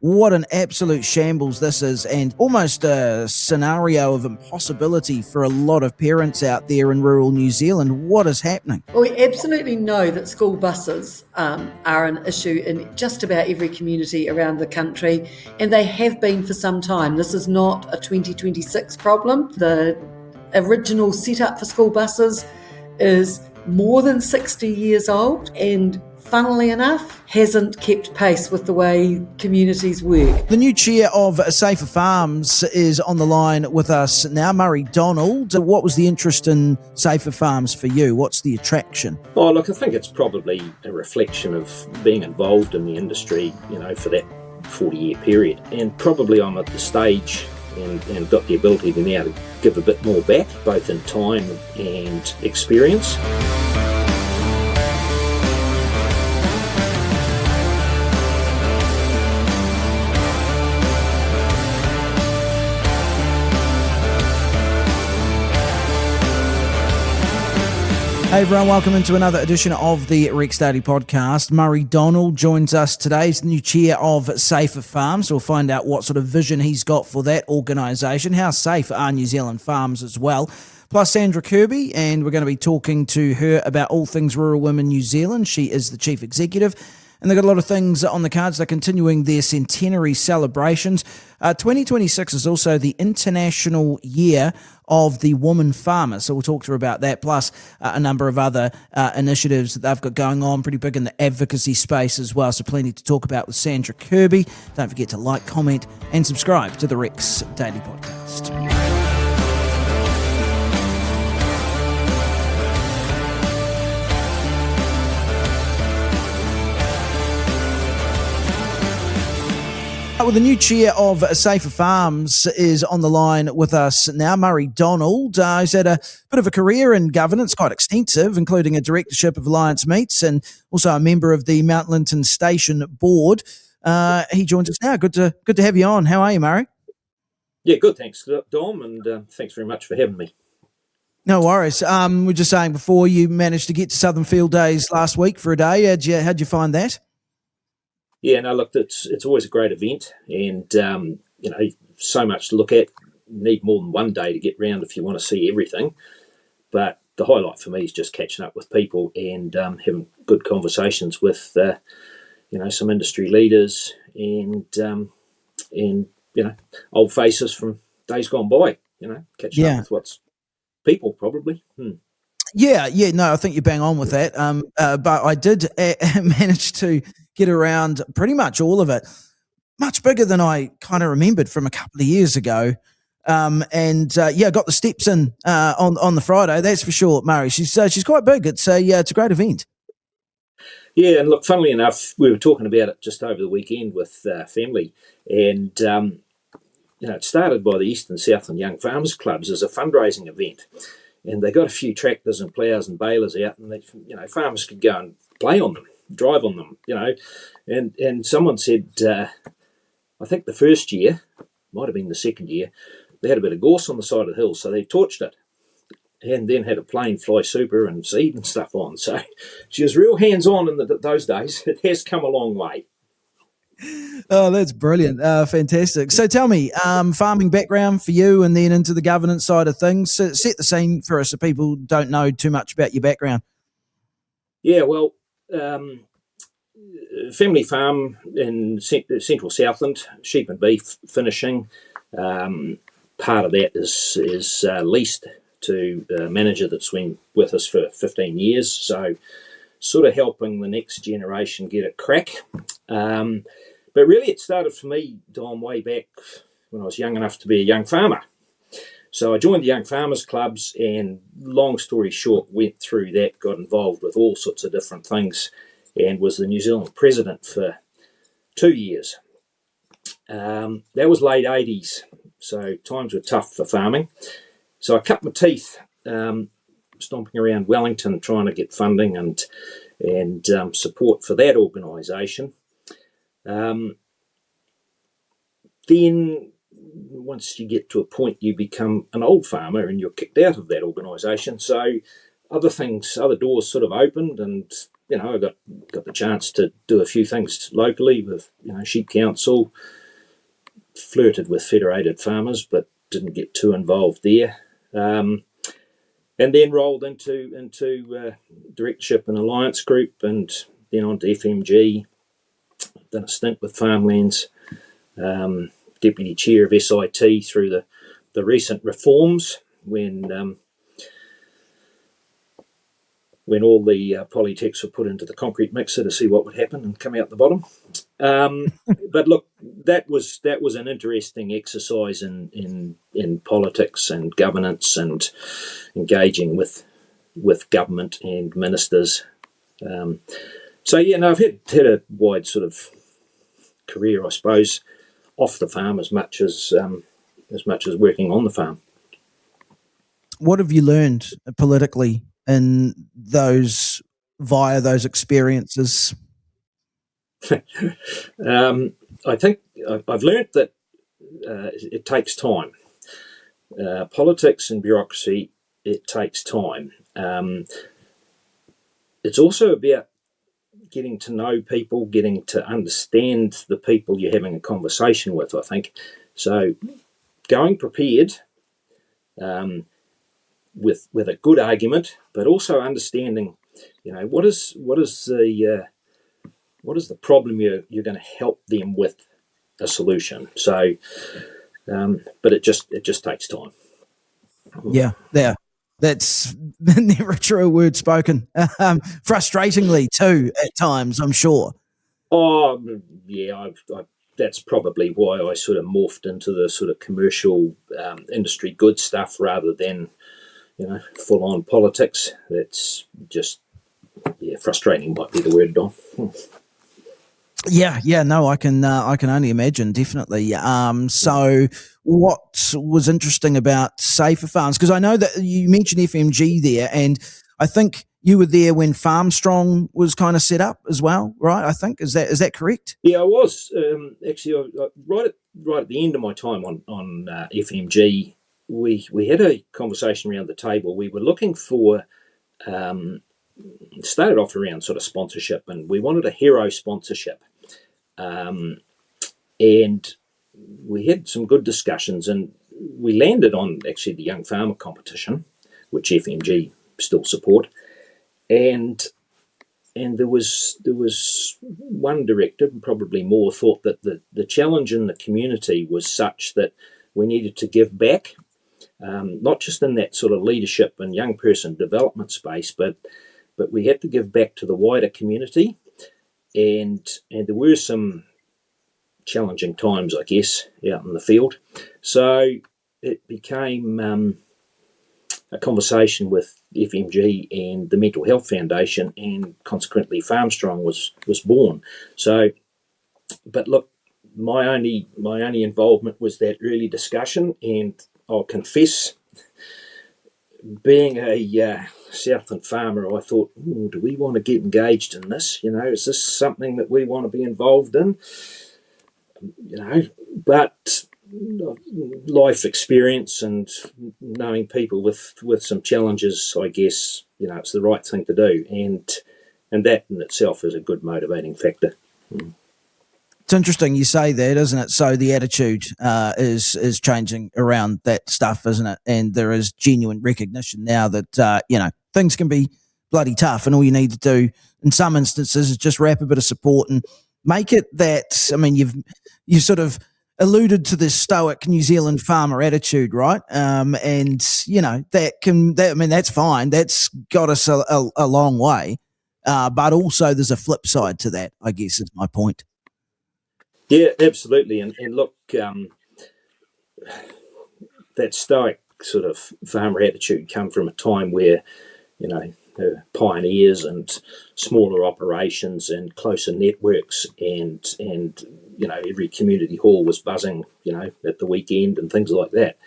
What an absolute shambles this is, and almost a scenario of impossibility for a lot of parents out there in rural New Zealand. What is happening? Well, we absolutely know that school buses are an issue in just about every community around the country, and they have been for some time. This is not a 2026 problem. The original setup for school buses is more than 60 years old, and funnily enough, hasn't kept pace with the way communities work. The new chair of Safer Farms is on the line with us now, Murray Donald. What was the interest in Safer Farms for you? What's the attraction? Oh, look, I think it's probably a reflection of being involved in the industry, for that 40-year period. And probably I'm at the stage and got the ability to now to give a bit more back, both in time and experience. Hey everyone, welcome into another edition of the Rex Daily Podcast. Murray Donald joins us today. He's the new chair of Safer Farms. So we'll find out what sort of vision he's got for that organisation. How safe are New Zealand farms as well? Plus Sandra Kirby, and we're going to be talking to her about all things Rural Women New Zealand. She is the Chief Executive. And they've got a lot of things on the cards. They're continuing their centenary celebrations. 2026 is also the International Year of the Woman Farmer. So we'll talk to her about that, plus a number of other initiatives that they've got going on, pretty big in the advocacy space as well. So plenty to talk about with Sandra Kirby. Don't forget to like, comment, and subscribe to the Rex Daily Podcast. Well, the new chair of Safer Farms is on the line with us now, Murray Donald. He's had a bit of a career in governance, quite extensive, including a directorship of Alliance Meats and also a member of the Mount Linton Station Board. He joins us now. Good to have you on. How are you, Murray? Yeah, good. Thanks, Dom, and thanks very much for having me. No worries. We were just saying before, you managed to get to Southern Field Days last week for a day. How'd you find that? Yeah, no, look, it's always a great event, and so much to look at. You need more than one day to get round if you want to see everything. But the highlight for me is just catching up with people and having good conversations with some industry leaders and old faces from days gone by. Catching up with what's people probably. Yeah, no, I think you're bang on with that. But I did manage to get around pretty much all of it. Much bigger than I kind of remembered from a couple of years ago. Got the steps in on the Friday, that's for sure, Murray. She's quite big. It's a great event. Yeah, and look, funnily enough, we were talking about it just over the weekend with family, and it started by the Eastern Southland Young Farmers Clubs as a fundraising event. And they got a few tractors and ploughs and balers out, and farmers could go and play on them, drive on them, And someone said, I think the first year, might have been the second year, they had a bit of gorse on the side of the hill, so they torched it, and then had a plain fly super and seed and stuff on. So she was real hands-on in those days. It has come a long way. Oh, that's brilliant. Fantastic. So tell me, farming background for you and then into the governance side of things. So set the scene for us so people don't know too much about your background. Yeah, well, family farm in central Southland, sheep and beef finishing. Part of that is leased to a manager that's been with us for 15 years. So sort of helping the next generation get a crack. But really it started for me, Dom, way back when I was young enough to be a young farmer. So I joined the Young Farmers Clubs and, long story short, went through that, got involved with all sorts of different things and was the New Zealand president for 2 years. That was late 80s, so times were tough for farming. So I cut my teeth stomping around Wellington trying to get funding and support for that organisation. Then once you get to a point, you become an old farmer and you're kicked out of that organisation. So other doors sort of opened, and I got the chance to do a few things locally with Sheep Council, flirted with federated farmers, but didn't get too involved there. And then rolled into directorship and alliance group, and then on to FMG. Done a stint with Farmlands, deputy chair of SIT through the recent reforms when all the polytechs were put into the concrete mixer to see what would happen and come out the bottom. But look, that was an interesting exercise in politics and governance and engaging with government and ministers. I've had a wide sort of career, I suppose, off the farm as much as working on the farm. What have you learned politically in via those experiences? I think I've learned that it takes time. Politics and bureaucracy, it takes time. It's also about getting to know people, getting to understand the people you're having a conversation with, I think. So going prepared with a good argument, but also understanding, what is the problem you're going to help them with a solution. So, but it just takes time. Yeah. That's never a true word spoken. Frustratingly too, at times, I'm sure. Oh, yeah, that's probably why I sort of morphed into the sort of commercial industry good stuff rather than, full-on politics. That's just, frustrating might be the word, Don. Yeah, no, I can only imagine, definitely. So what was interesting about Safer Farms? Because I know that you mentioned FMG there, and I think you were there when Farmstrong was kind of set up as well, right? I think is that correct? Yeah, I was actually right at the end of my time on FMG. We had a conversation around the table. We were looking for. Started off around sort of sponsorship, and we wanted a hero sponsorship. And we had some good discussions, and we landed on actually the Young Farmer competition, which FMG still support. And there was one director, and probably more, thought that the challenge in the community was such that we needed to give back, not just in that sort of leadership and young person development space, but we had to give back to the wider community, and there were some challenging times, I guess, out in the field. So it became a conversation with FMG and the Mental Health Foundation, and consequently Farmstrong was born. So, but look, my only involvement was that early discussion, and I'll confess, being a Southland farmer, I thought, do we want to get engaged in this? Is this something that we want to be involved in? But life experience and knowing people with some challenges, I guess, it's the right thing to do. And that in itself is a good motivating factor. It's interesting you say that, isn't it? So the attitude is changing around that stuff, isn't it? And there is genuine recognition now that, things can be bloody tough, and all you need to do in some instances is just wrap a bit of support and make it that, I mean, you've sort of alluded to this stoic New Zealand farmer attitude, right? And, that's fine. That's got us a long way. But also there's a flip side to that, I guess, is my point. Yeah, absolutely. And look, that stoic sort of farmer attitude come from a time where, pioneers and smaller operations and closer networks and every community hall was buzzing, at the weekend and things like that.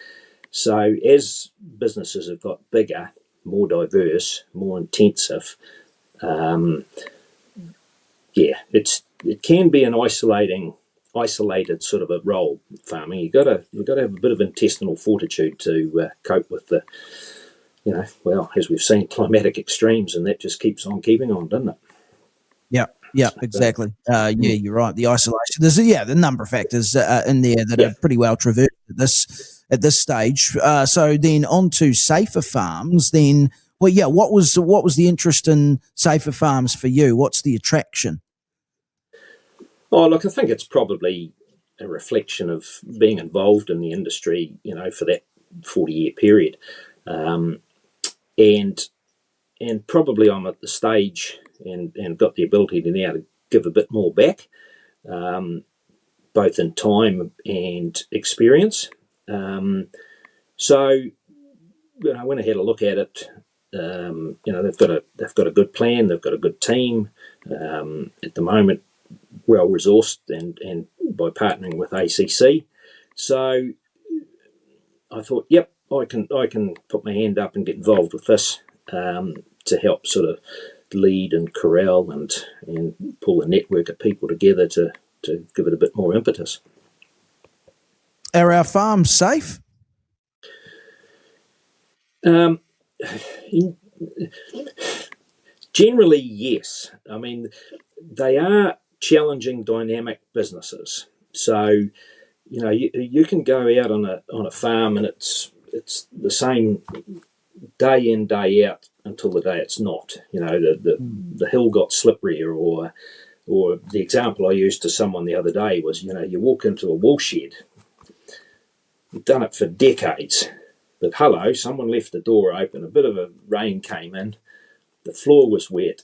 So as businesses have got bigger, more diverse, more intensive, it can be an isolated sort of a role, farming. You've got to have a bit of intestinal fortitude to cope with the, as we've seen, climatic extremes, and that just keeps on keeping on, doesn't it? Yeah, yeah, exactly. Yeah, you're right. The isolation. There's the number of factors in there that Yeah. are pretty well traversed at this stage. So then on to safer farms. Then, well, yeah, what was the interest in safer farms for you? What's the attraction? Oh, look, I think it's probably a reflection of being involved in the industry, for that 40-year period, and probably I'm at the stage and got the ability to now to give a bit more back, both in time and experience. So, when I had a look at it, they've got a good plan, they've got a good team at the moment, well resourced, and by partnering with ACC. So I thought, yep, I can put my hand up and get involved with this to help sort of lead and corral and pull a network of people together to give it a bit more impetus. Are our farms safe? Generally, yes. I mean, they are challenging, dynamic businesses. So, you can go out on a farm and it's the same day in, day out until the day it's not. The hill got slipperier, or the example I used to someone the other day was, you walk into a wool shed. You've done it for decades, but hello, someone left the door open, a bit of a rain came in, the floor was wet,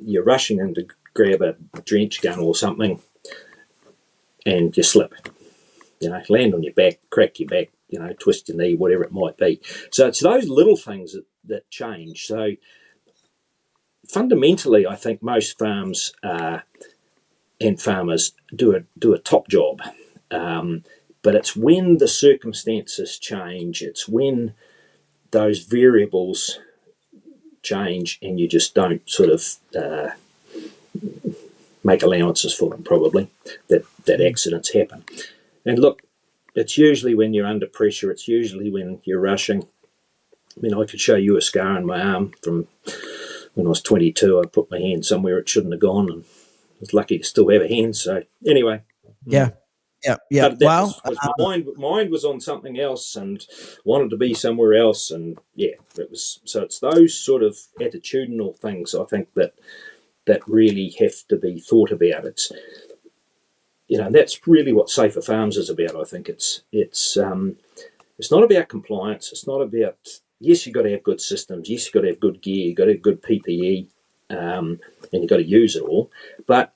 you're rushing in to grab a drench gun or something, and you slip. Land on your back, crack your back, twist your knee, whatever it might be. So it's those little things that change. So fundamentally, I think most farms and farmers do a top job. But it's when the circumstances change, it's when those variables change and you just don't sort of make allowances for them, probably, that accidents happen. And look, it's usually when you're under pressure, it's usually when you're rushing. I mean, I could show you a scar on my arm from when I was 22. I put my hand somewhere it shouldn't have gone, and I was lucky to still have a hand. So anyway. Yeah. Yeah. But was my mind was on something else and wanted to be somewhere else, and it was. So it's those sort of attitudinal things, I think, that really have to be thought about. It's and that's really what Safer Farms is about. I think it's not about compliance. It's not about, yes, you've got to have good systems. Yes, you've got to have good gear. You've got to have good PPE, and you've got to use it all. But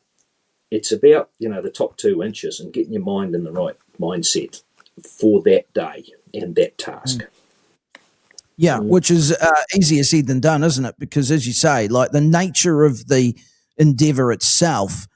it's about, the top 2 inches and getting your mind in the right mindset for that day and that task. Yeah, which is easier said than done, isn't it? Because as you say, like the nature of the endeavour itself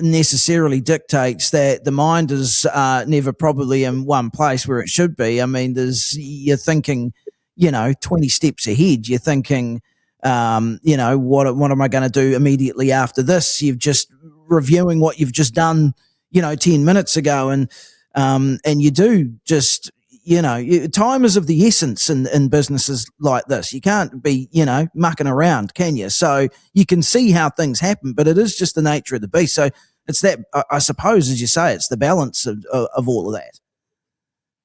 necessarily dictates that the mind is never probably in one place where it should be. I mean, you're thinking, 20 steps ahead. You're thinking, what am I going to do immediately after this? You've just reviewing what you've just done, 10 minutes ago, and you do just, time is of the essence in businesses like this. You can't be, mucking around, can you? So you can see how things happen, but it is just the nature of the beast. So it's that, I suppose, as you say, it's the balance of all of that.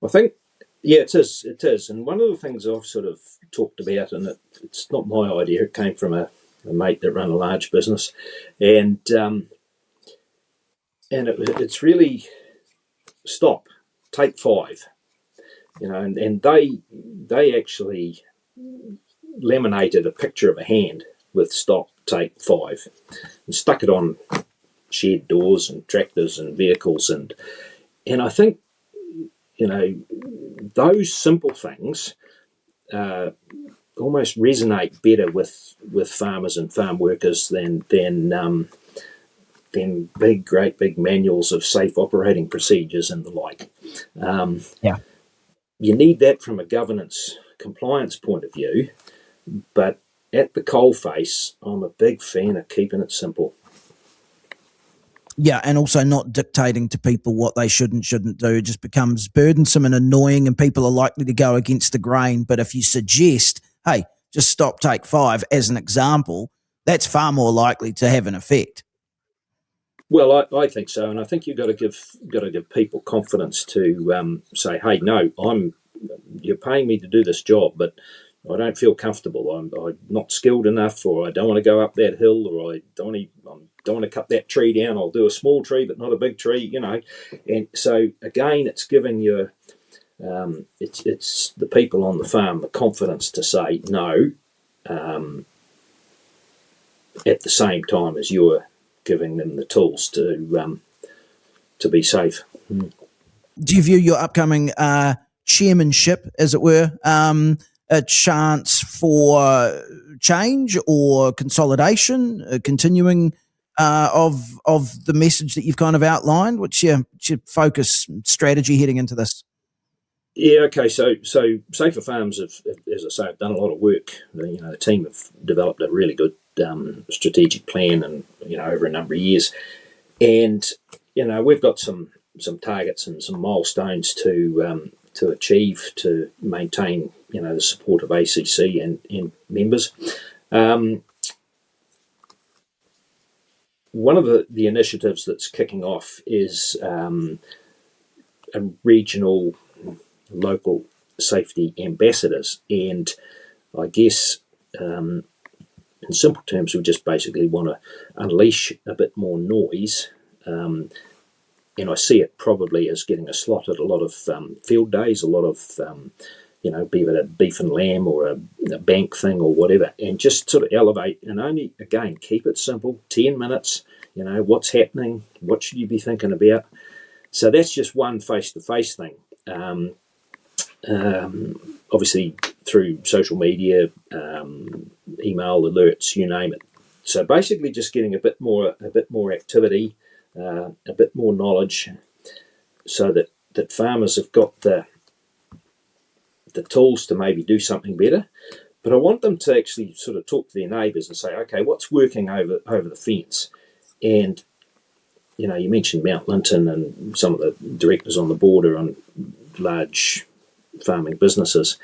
I think, it is. And one of the things I've sort of talked about, and it's not my idea, it came from a mate that ran a large business, and it's really stop, take 5. And they actually laminated a picture of a hand with stop, take 5, and stuck it on shed doors and tractors and vehicles, and I think those simple things almost resonate better with farmers and farm workers than great big manuals of safe operating procedures and the like. You need that from a governance compliance point of view, but at the coalface, I'm a big fan of keeping it simple. Yeah, and also not dictating to people what they should and shouldn't do. It just becomes burdensome and annoying, and people are likely to go against the grain. But if you suggest, hey, just stop, take 5, as an example, that's far more likely to have an effect. Well, I think so, and I think you've got to give people confidence to say, "Hey, no, you're paying me to do this job, but I don't feel comfortable. I'm not skilled enough, or I don't want to go up that hill, or I don't want to cut that tree down. I'll do a small tree, but not a big tree, And so again, it's giving you, it's the people on the farm the confidence to say no, at the same time as you're giving them the tools to be safe. Do you view your upcoming chairmanship, as it were, a chance for change or consolidation, continuing of the message that you've kind of outlined? What's your focus strategy heading into this? Yeah, okay. So Safer Farms have, as I say, have done a lot of work. The team have developed a really good strategic plan, and over a number of years, and we've got some targets and some milestones to achieve to maintain the support of ACC and members. One of the initiatives that's kicking off is a regional local safety ambassadors, and I guess in simple terms we just basically want to unleash a bit more noise, and I see it probably as getting a slot at a lot of field days, a lot of be it a beef and lamb or a bank thing or whatever, and just sort of elevate, and only, again, keep it simple, 10 minutes, what's happening, what should you be thinking about. So that's just one face-to-face thing. Obviously through social media, email alerts, you name it. So basically just getting a bit more activity, a bit more knowledge, so that farmers have got the tools to maybe do something better. But I want them to actually sort of talk to their neighbours and say, okay, what's working over the fence? And you mentioned Mount Linton and some of the directors on the board are on large farming businesses.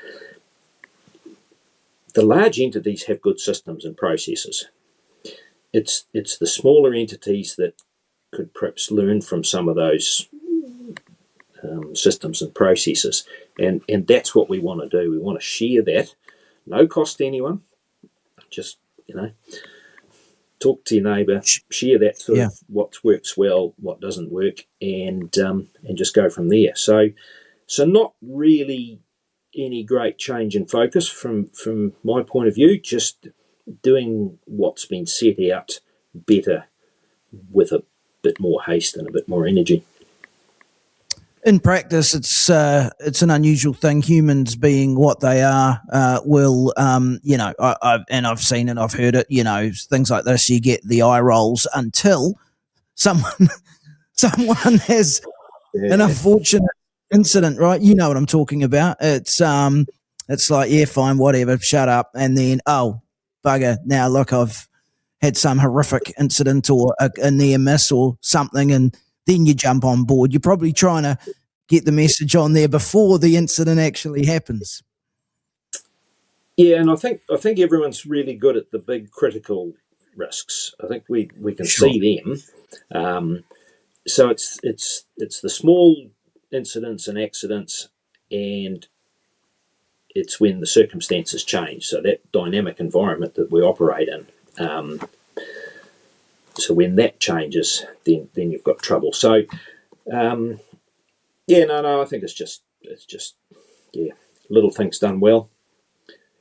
The large entities have good systems and processes. It's the smaller entities that could perhaps learn from some of those systems and processes, and that's what we want to do. We want to share that, no cost to anyone. Just talk to your neighbour, share that sort of what works well, what doesn't work, and just go from there. So not really any great change in focus from my point of view, just doing what's been set out better with a bit more haste and a bit more energy. In practice, it's an unusual thing. Humans, being what they are, will I've seen it, I've heard it. Things like this, you get the eye rolls until someone has an unfortunate incident, right? You know what I'm talking about. It's like, yeah, fine, whatever, shut up, and then bugger, now look, I've had some horrific incident or a near miss or something, and then you jump on board. You're probably trying to get the message on there before the incident actually happens. Yeah, and I think everyone's really good at the big critical risks. I think we can see them. So it's the small incidents and accidents, and it's when the circumstances change. So that dynamic environment that we operate in. So when that changes, then you've got trouble. So, I think it's just little things done well.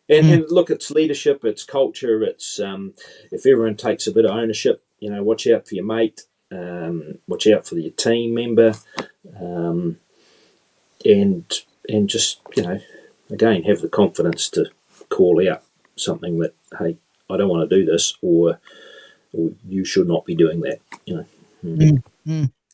And look, it's leadership, it's culture, it's if everyone takes a bit of ownership, watch out for your mate, watch out for your team member, and just again have the confidence to call out something that, hey, I don't want to do this, or you should not be doing that.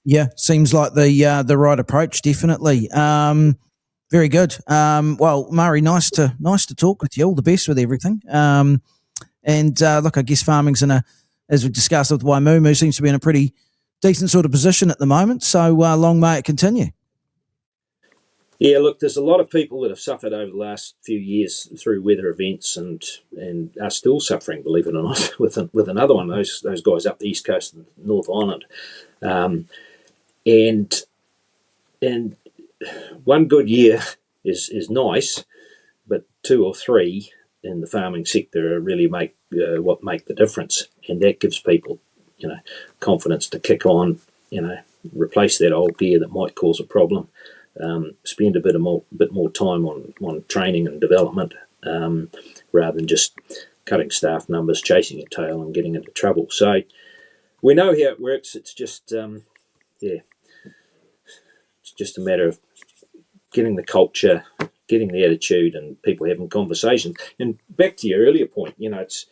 Yeah, seems like the right approach, definitely. Very good. Well, Murray, nice to talk with you. All the best with everything. And look, I guess farming's as we discussed with Waimumu, seems to be in a pretty decent sort of position at the moment. So long may it continue. Yeah, look, there's a lot of people that have suffered over the last few years through weather events and are still suffering, believe it or not, with another one, those guys up the East Coast and North Island. And one good year is nice, but 2 or 3 in the farming sector really make the difference, and that gives people, confidence to kick on, replace that old gear that might cause a problem. Spend a bit more time on training and development, rather than just cutting staff numbers, chasing your tail, and getting into trouble. So we know how it works. It's just it's just a matter of getting the culture, getting the attitude, and people having conversations. And back to your earlier point, it's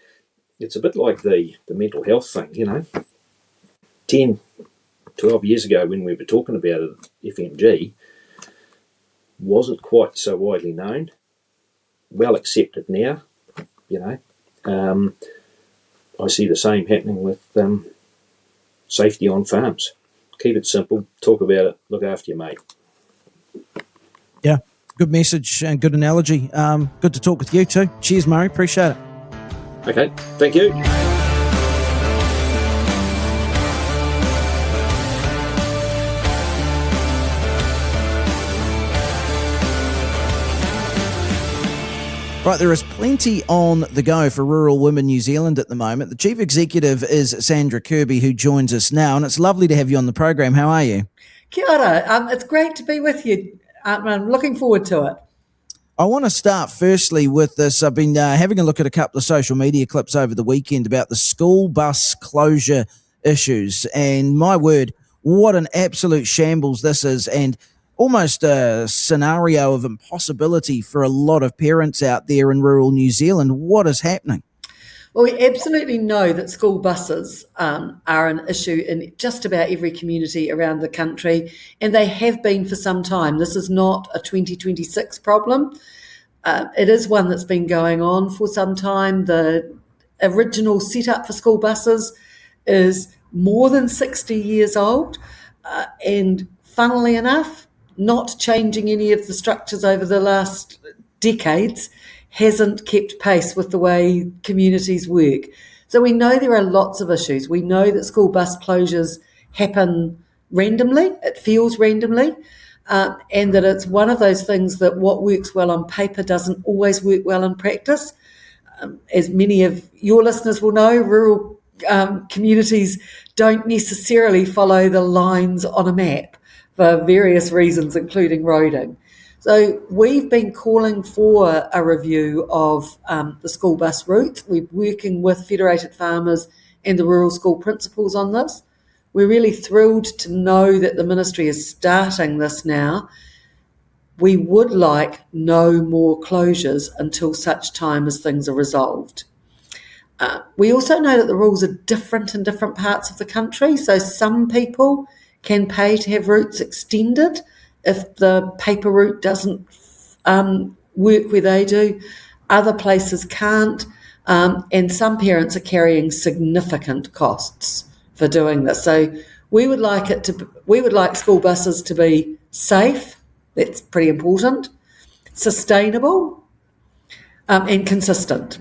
a bit like the mental health thing. 10, 12 years ago when we were talking about it, FMG wasn't quite so widely known, well accepted now. I see the same happening with safety on farms. Keep it simple, talk about it, look after your mate. Yeah, good message and good analogy. Good to talk with you too. Cheers, Murray. Appreciate it. Okay, thank you. Right, there is plenty on the go for rural women New Zealand at the moment. The Chief Executive is Sandra Kirby, who joins us now, and it's lovely to have you on the program. How are you? Kia ora. It's great to be with you. I'm looking forward to it. I want to start firstly with this. I've been having a look at a couple of social media clips over the weekend about the school bus closure issues, and my word, what an absolute shambles this is, and almost a scenario of impossibility for a lot of parents out there in rural New Zealand. What is happening? Well, we absolutely know that school buses are an issue in just about every community around the country, and they have been for some time. This is not a 2026 problem. It is one that's been going on for some time. The original setup for school buses is more than 60 years old, and funnily enough, not changing any of the structures over the last decades hasn't kept pace with the way communities work. So we know there are lots of issues. We know that school bus closures happen randomly, it feels randomly, and that it's one of those things that what works well on paper doesn't always work well in practice. As many of your listeners will know, rural communities don't necessarily follow the lines on a map for various reasons, including roading. So we've been calling for a review of the school bus routes. We're working with Federated Farmers and the rural school principals on this. We're really thrilled to know that the ministry is starting this now. We would like no more closures until such time as things are resolved. We also know that the rules are different in different parts of the country. So some people can pay to have routes extended if the paper route doesn't work where they do. Other places can't, and some parents are carrying significant costs for doing this. So we would like school buses to be safe. That's pretty important, sustainable, and consistent.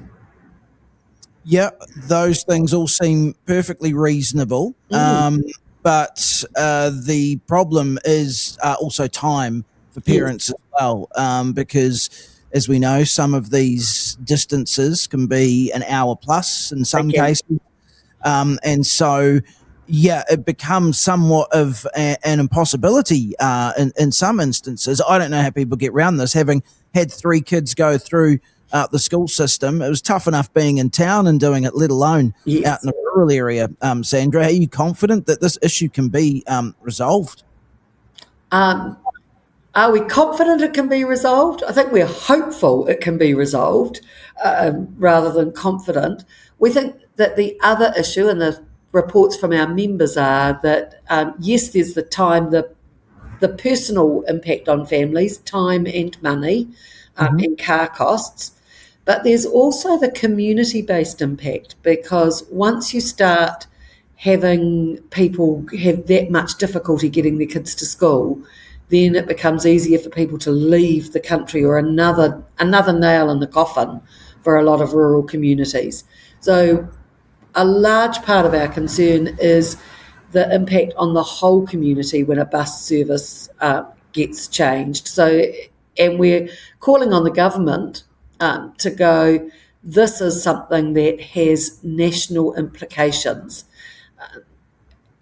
Yeah, those things all seem perfectly reasonable. But the problem is also time for parents as well, because, as we know, some of these distances can be an hour plus in some cases. And so, yeah, it becomes somewhat of an impossibility in some instances. I don't know how people get around this. Having had 3 kids go through the school system, it was tough enough being in town and doing it, let alone out in a rural area. Sandra, are you confident that this issue can be resolved? Are we confident it can be resolved? I think we're hopeful it can be resolved rather than confident. We think that the other issue, and the reports from our members are that, yes, there's the time, the personal impact on families, time and money, and car costs. But there's also the community-based impact, because once you start having people have that much difficulty getting their kids to school, then it becomes easier for people to leave the country, or another nail in the coffin for a lot of rural communities. So a large part of our concern is the impact on the whole community when a bus service gets changed. So, and we're calling on the government to go, this is something that has national implications.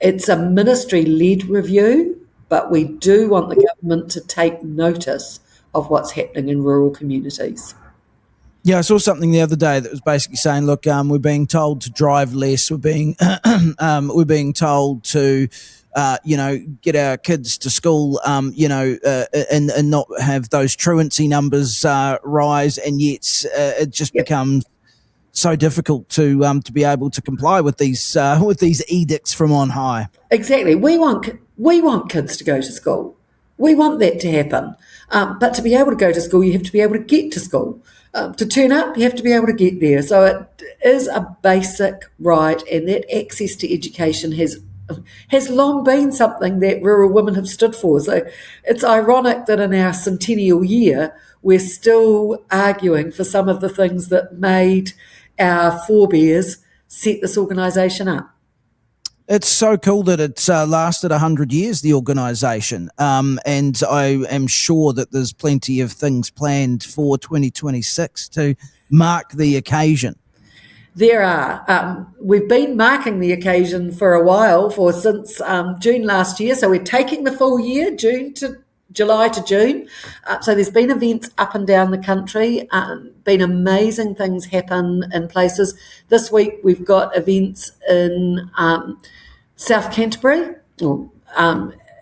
It's a ministry-led review, but we do want the government to take notice of what's happening in rural communities. Yeah, I saw something the other day that was basically saying, look, we're being told to drive less. We're being told to, get our kids to school, and not have those truancy numbers rise, and yet it just becomes so difficult to be able to comply with these edicts from on high. Exactly. We want kids to go to school. We want that to happen. But to be able to go to school, you have to be able to get to school. To turn up, you have to be able to get there. So it is a basic right, and that access to education has long been something that rural women have stood for. So it's ironic that in our centennial year, we're still arguing for some of the things that made our forebears set this organisation up. It's so cool that it's lasted 100 years, the organisation, and I am sure that there's plenty of things planned for 2026 to mark the occasion. There are. We've been marking the occasion for a while, since June last year, so we're taking the full year, July to June. So there's been events up and down the country, been amazing things happen in places. This week we've got events in South Canterbury, or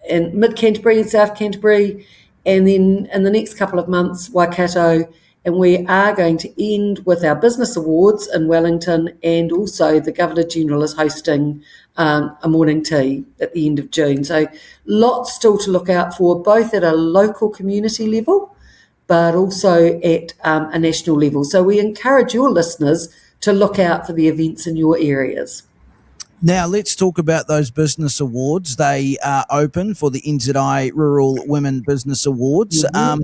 in Mid Canterbury and South Canterbury, and then in the next couple of months, Waikato, and we are going to end with our business awards in Wellington, and also the Governor-General is hosting a morning tea at the end of June. So lots still to look out for, both at a local community level, but also at a national level. So we encourage your listeners to look out for the events in your areas. Now, let's talk about those business awards. They are open for the NZI Rural Women Business Awards. Mm-hmm.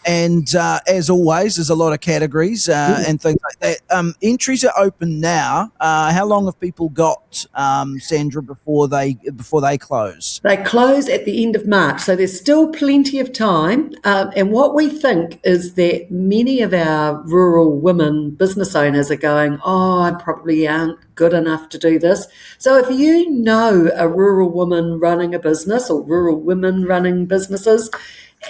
And as always, there's a lot of categories and things like that. Entries are open now. How long have people got, Sandra, before they close? They close at the end of March, so there's still plenty of time. And what we think is that many of our rural women business owners are going, I probably aren't good enough to do this. So if you know a rural woman running a business, or rural women running businesses,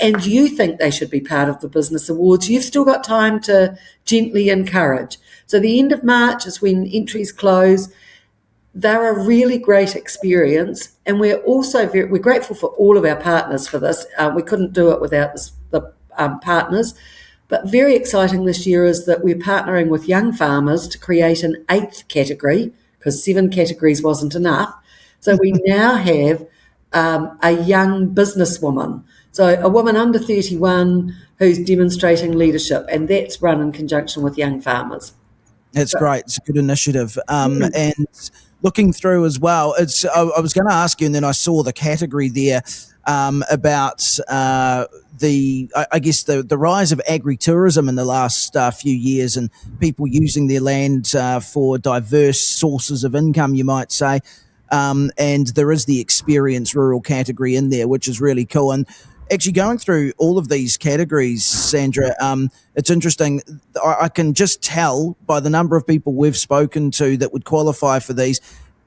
and you think they should be part of the business awards, you've still got time to gently encourage. So the end of March is when entries close. They're a really great experience, and we're also we're grateful for all of our partners for this. We couldn't do it without the partners. But very exciting this year is that we're partnering with young farmers to create an 8th category, because 7 categories wasn't enough. So we now have a young businesswoman. So a woman under 31 who's demonstrating leadership, and that's run in conjunction with young farmers. It's great. It's a good initiative. And looking through as well, I was going to ask you, and then I saw the category there about the rise of agritourism in the last few years, and people using their land for diverse sources of income, you might say. And there is the experience rural category in there, which is really cool. And actually going through all of these categories, Sandra, it's interesting. I can just tell by the number of people we've spoken to that would qualify for these,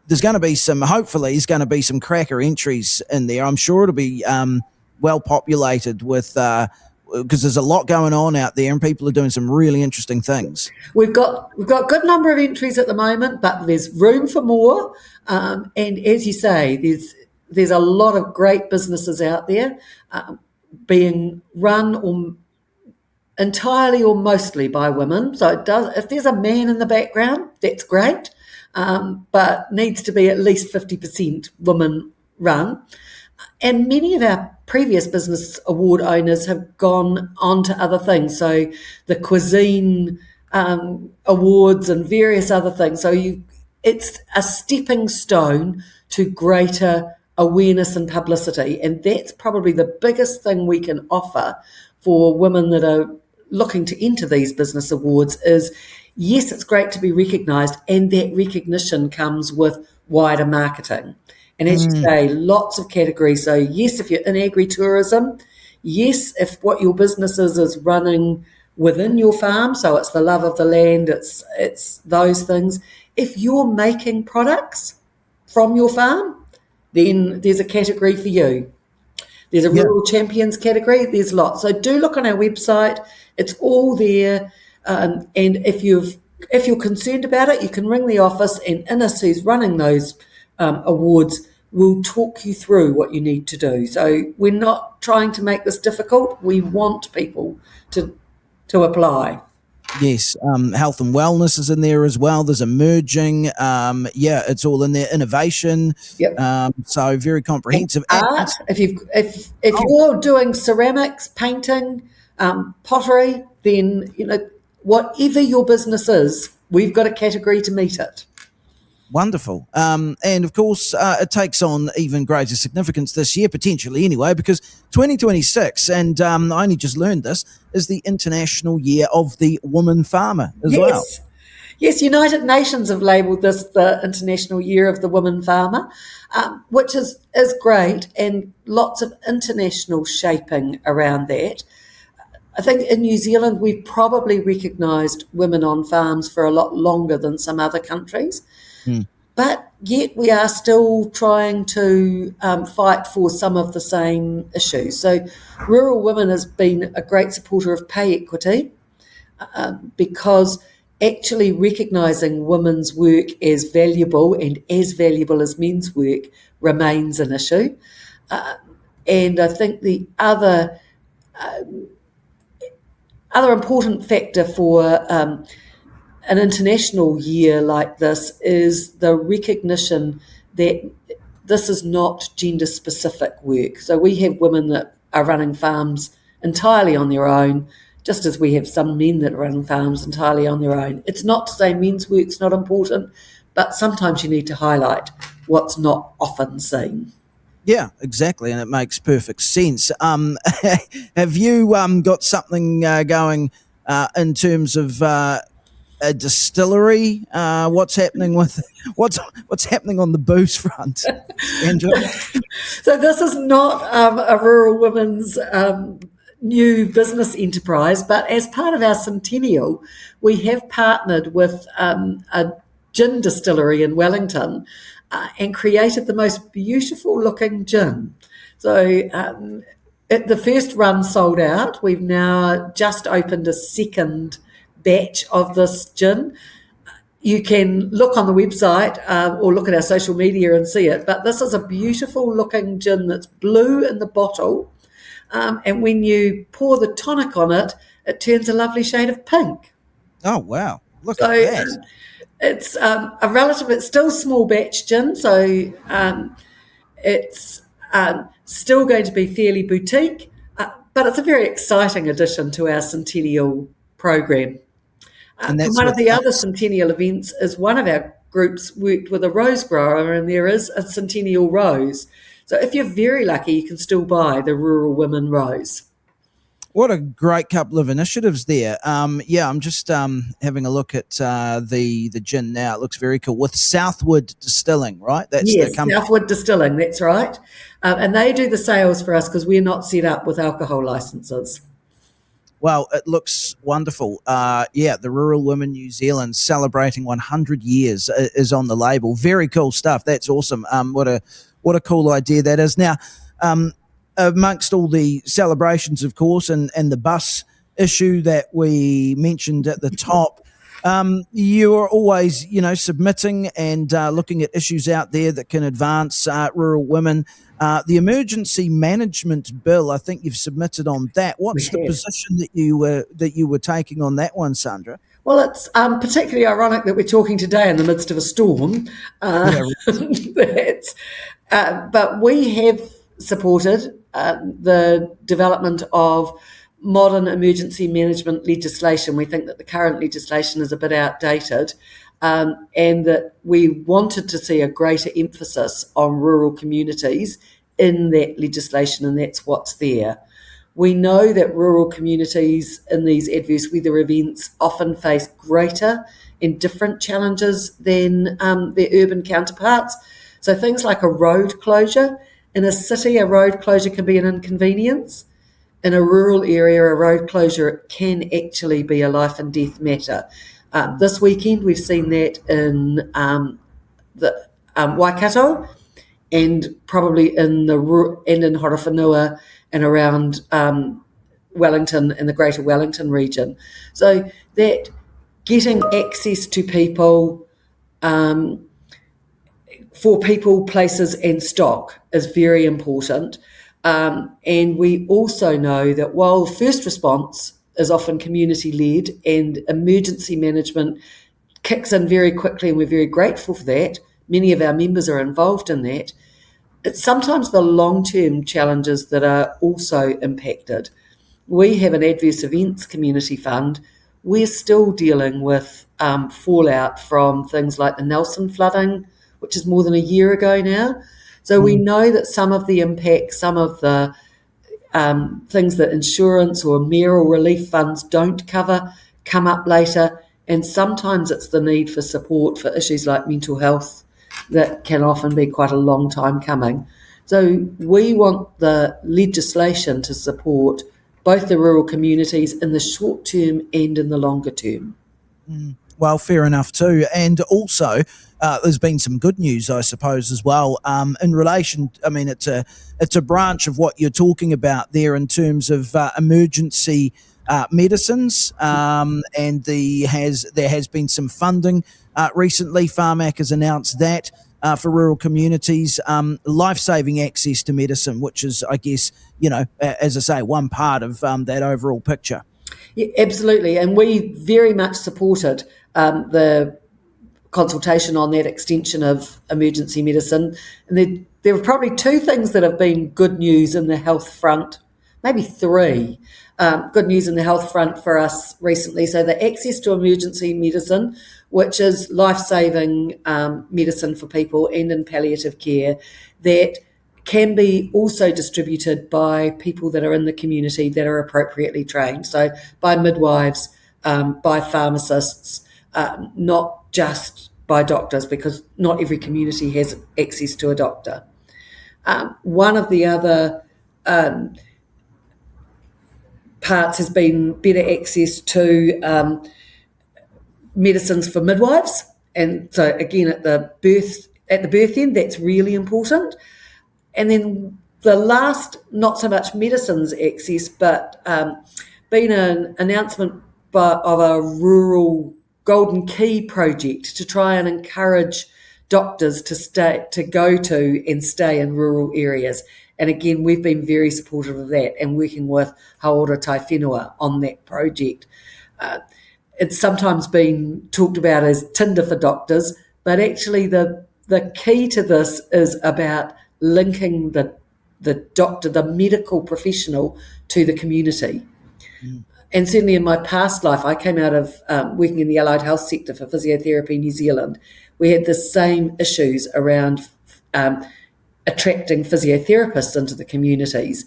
there's going to be some cracker entries in there. I'm sure it'll be well populated with because there's a lot going on out there, and people are doing some really interesting things. We've got a good number of entries at the moment, but there's room for more. And as you say, there's a lot of great businesses out there being run entirely or mostly by women. So if there's a man in the background, that's great, but needs to be at least 50% women run. And many of our previous business award owners have gone on to other things, so the cuisine awards and various other things. So it's a stepping stone to greater awareness and publicity. And that's probably the biggest thing we can offer for women that are looking to enter these business awards is, yes, it's great to be recognised, and that recognition comes with wider marketing. And as you say, lots of categories. So yes, if you're in agri-tourism, yes, if what your business is running within your farm, so it's the love of the land, it's those things. If you're making products from your farm, then there's a category for you. There's a rural champions category. There's lots. So do look on our website. It's all there. And if you're concerned about it, you can ring the office, and Innes, who's running those awards, will talk you through what you need to do. So we're not trying to make this difficult. We want people to apply. Yes, health and wellness is in there as well. There's emerging. It's all in there. Innovation. Yep. So very comprehensive. Art. If you're doing ceramics, painting, pottery, then whatever your business is, we've got a category to meet it. Wonderful. And of course, it takes on even greater significance this year, potentially anyway, because 2026, and I only just learned this, is the International Year of the Woman Farmer as well. Yes, United Nations have labelled this the International Year of the Woman Farmer, which is great, and lots of international shaping around that. I think in New Zealand, we've probably recognised women on farms for a lot longer than some other countries. But yet we are still trying to fight for some of the same issues. So Rural Women has been a great supporter of pay equity because actually recognising women's work as valuable and as valuable as men's work remains an issue. And I think the other important factor for an international year like this is the recognition that this is not gender-specific work. So we have women that are running farms entirely on their own, just as we have some men that are running farms entirely on their own. It's not to say men's work's not important, but sometimes you need to highlight what's not often seen. Yeah, exactly, and it makes perfect sense. Have you got something going in terms of a distillery? What's happening with what's happening on the booze front, Andrew? So this is not a Rural Women's new business enterprise, but as part of our Centennial, we have partnered with a gin distillery in Wellington and created the most beautiful looking gin. So the first run sold out. We've now just opened a second batch of this gin. You can look on the website or look at our social media and see it, but this is a beautiful looking gin that's blue in the bottle, and when you pour the tonic on it, it turns a lovely shade of pink. Oh wow, look at that. It's it's still small batch gin, so it's still going to be fairly boutique, but it's a very exciting addition to our Centennial program. And one of the other Centennial events is one of our groups worked with a rose grower, and there is a Centennial rose. So if you're very lucky, you can still buy the Rural Women rose. What a great couple of initiatives there. I'm just having a look at the gin now. It looks very cool with Southwood Distilling, right? That's yes, the company. Southwood Distilling, that's right. And they do the sales for us because we're not set up with alcohol licenses. Well, it looks wonderful. The Rural Women New Zealand celebrating 100 years is on the label. Very cool stuff. That's awesome. What a cool idea that is. Now, amongst all the celebrations, of course, and the bus issue that we mentioned at the top, you're always, submitting and looking at issues out there that can advance rural women. The emergency management bill, I think you've submitted on that. What's the position that you were taking on that one, Sandra? Well, it's particularly ironic that we're talking today in the midst of a storm. But we have supported the development of modern emergency management legislation. We think that the current legislation is a bit outdated. and that we wanted to see a greater emphasis on rural communities in that legislation, and that's what's there. We know that rural communities in these adverse weather events often face greater and different challenges than their urban counterparts. So things like a road closure. In a city, a road closure can be an inconvenience. In a rural area, a road closure can actually be a life and death matter. This weekend, we've seen that in the Waikato, and probably in Horowhenua and around Wellington and the Greater Wellington region. So that getting access to people, for people, places and stock is very important. And we also know that while first response is often community-led and emergency management kicks in very quickly, and we're very grateful for that, many of our members are involved in that, it's sometimes the long-term challenges that are also impacted. We have an adverse events community fund. We're still dealing with fallout from things like the Nelson flooding, which is more than a year ago now. So we know that some of the impacts, some of the things that insurance or mayoral relief funds don't cover come up later. And sometimes it's the need for support for issues like mental health that can often be quite a long time coming. So we want the legislation to support both the rural communities in the short term and in the longer term. Well, fair enough too. And also, there's been some good news, I suppose, as well, in relation. I mean, it's a branch of what you're talking about there in terms of emergency medicines, and there has been some funding recently. Pharmac has announced that for rural communities, life-saving access to medicine, which is, I guess, as I say, one part of that overall picture. Yeah, absolutely. And we very much supported the consultation on that extension of emergency medicine. And there are probably two things that have been good news in the health front, maybe three. Good news in the health front for us recently. So the access to emergency medicine, which is life-saving medicine for people and in palliative care, that can be also distributed by people that are in the community that are appropriately trained. So by midwives, by pharmacists, not just by doctors, because not every community has access to a doctor. One of the other parts has been better access to medicines for midwives. And so again, at the birth end, that's really important. And then the last, not so much medicines access, but been an announcement of a rural Golden Key project to try and encourage doctors to go to and stay in rural areas. And again, we've been very supportive of that and working with Haora Tai Whenua on that project. It's sometimes been talked about as Tinder for doctors, but actually the key to this is about linking the doctor, the medical professional, to the community. And certainly in my past life, I came out of working in the allied health sector for Physiotherapy New Zealand. We had the same issues around attracting physiotherapists into the communities,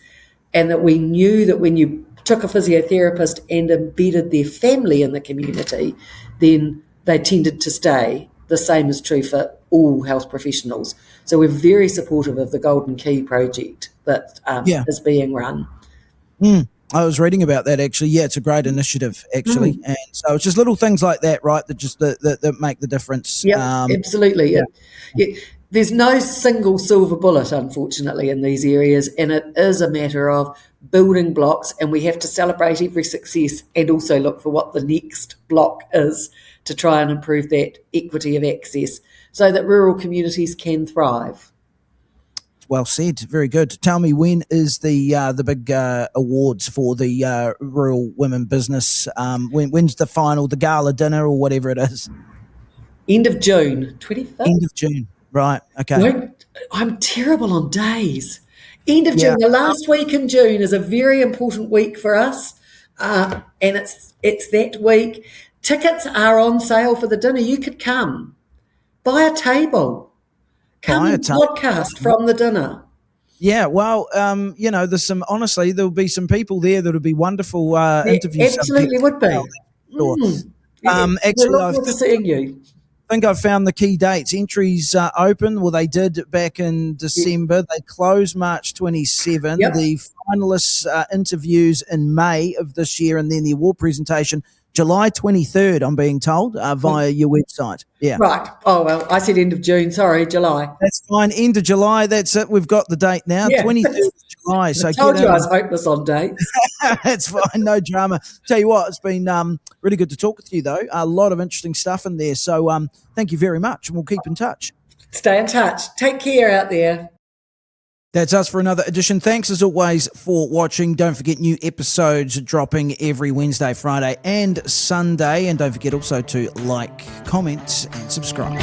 and that we knew that when you took a physiotherapist and embedded their family in the community, then they tended to stay. The same is true for all health professionals. So we're very supportive of the Golden Key project that is being run. I was reading about that actually. Yeah, it's a great initiative actually, and so it's just little things like that, right? That just that make the difference. Yeah, absolutely. Yeah. There's no single silver bullet, unfortunately, in these areas, and it is a matter of building blocks, and we have to celebrate every success and also look for what the next block is to try and improve that equity of access so that rural communities can thrive. Well said. Very good. Tell me, when is the big awards for the rural women business? When's the final, the gala dinner or whatever it is? End of June, 25th. End of June. Right. Okay. No, I'm terrible on days. End of June. The last week in June is a very important week for us, and it's that week. Tickets are on sale for the dinner. You could come. Buy a table. Come and podcast from the dinner. Yeah, well, there's honestly, there'll be some people there that'll be wonderful interviews. Absolutely would be. Sure. We look forward to seeing you. I think I've found the key dates. Entries open. Well, they did back in December. They closed March 27. Yep. The finalists interviews in May of this year, and then the award presentation July 23rd, I'm being told, via your website. Yeah. Right. Oh, well, I said end of June. Sorry, July. That's fine. End of July. That's it. We've got the date now, 23rd of July. So I told you I was hopeless on dates. That's fine. No drama. Tell you what, it's been really good to talk with you, though. A lot of interesting stuff in there. So thank you very much, and we'll keep in touch. Stay in touch. Take care out there. That's us for another edition. Thanks as always for watching. Don't forget new episodes dropping every Wednesday, Friday and Sunday. And don't forget also to like, comment and subscribe.